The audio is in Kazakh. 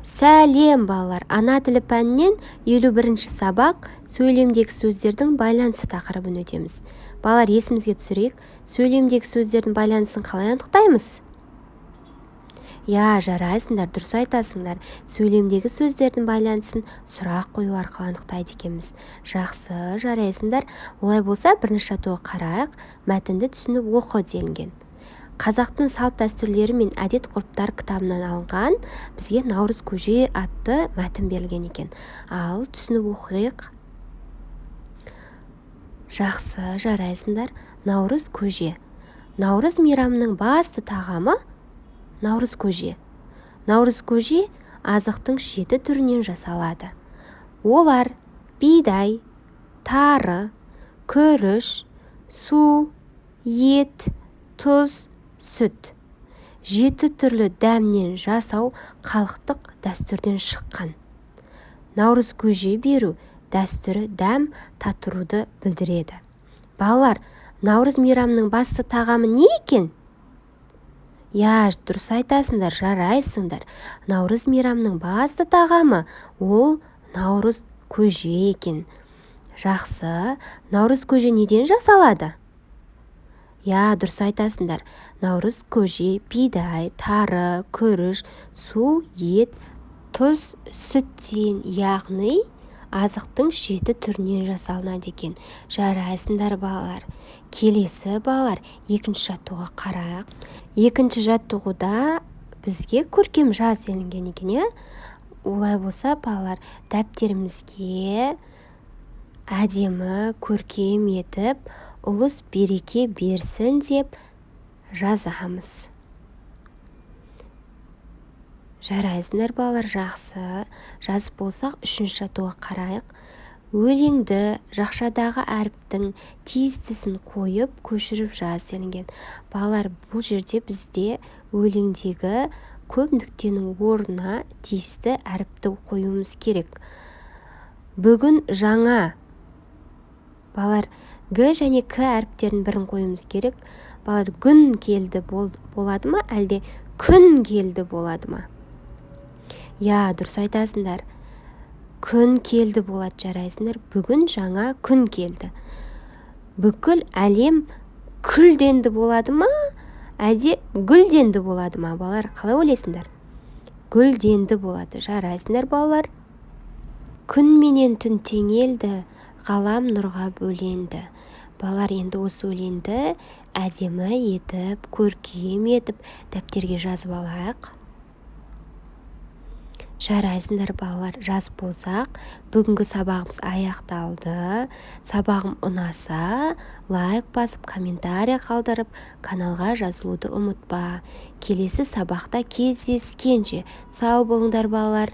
Сәлем балалар, ана тілі пәнінен 51-ші сабақ сөйлемдегі сөздердің байланысы тақырыбын өтеміз. Балалар, есімізге түсірейік, сөйлемдегі сөздердің байланысын қалай анықтаймыз? Жарайсыңдар, дұрыс айтасыңдар. Сөйлемдегі сөздердің байланысын сұрақ қою арқылы анықтайды екенбіз. Жақсы, жарайсыңдар. Олай болса, бірінші жаттығуға қарайық, мәтінді түсініп оқы делінген. Қазақтың салт дәстүрлері мен әдет-ғұрыптар кітабынан алынған бізге Наурыз көже атты мәтін берілген екен. Ал түсініп оқиық. Жақсы, жарайсыңдар. Наурыз көже. Наурыз мейрамының басты тағамы Наурыз көже. Наурыз көже азықтың 7 түрінен жасалады. Олар бидай, тары, күріш, су, ет, тұз, сүт. 7 түрлі дәмнен жасау халықтық дәстүрден шыққан. Наурыз көже беру дәстүрі дәм татыруды білдіреді. Балалар, Наурыз мейрамының басты тағамы не екен? Дұрыс айтасыңдар, жарайсыңдар. Наурыз мейрамының басты тағамы ол Наурыз көже екен. Жақсы, Наурыз көже неден жасалады? Дұрыс айтасыңдар. Наурыз көже бидай, тары, күріш, су, ет, тұз, сүттен, яғни азықтың 7 түрінен жасалынады екен. Жарайсыңдар балалар. Келесі балалар, екінші жаттығуға қарайық. Екінші жаттығуда бізге көркем жаз делінген екен. Олай болса, балалар, дәптерімізге әдемі көркем етіп, ұлыс береке берсін деп жазамыз. Жарайсыңдар балалар, жақсы. Жазып болсақ, үшінші жаттығуға қарайық. Өлеңді жақшадағы әріптің тиістісін қойып, көшіріп жаз делінген. Балалар, бұл жерде бізде өлеңдегі көп нүктенің орнына тиісті әріпті қоюымыз керек. Бүгін жаңа. Балалар, Г және К әріптерін бірін қоюымыз керек. Балалар, күн келді болады ма, әлде күн келді болады ма? Дұрыс айтасыңдар. Күн келді болады, жарайсыңдар. Бүгін жаңа күн келді. Бүкіл әлем күлденді болады ма, әлде гүлденді болады ма? Балалар, қалай ойлайсыңдар? Гүлденді болады, жарайсыңдар балалар. Күн менен түн теңелді, ғалам нұрға бөленді. Балалар, енді осы өлеңді әдемі етіп, көркем етіп, дәптерге жазып алайық. Жарайсыңдар балалар, жазып болсақ, бүгінгі сабағымыз аяқталды. Сабағым ұнаса, лайк басып, комментарий қалдырып, каналға жазылуды ұмытпа. Келесі сабақта кездескенше сау болыңдар балалар.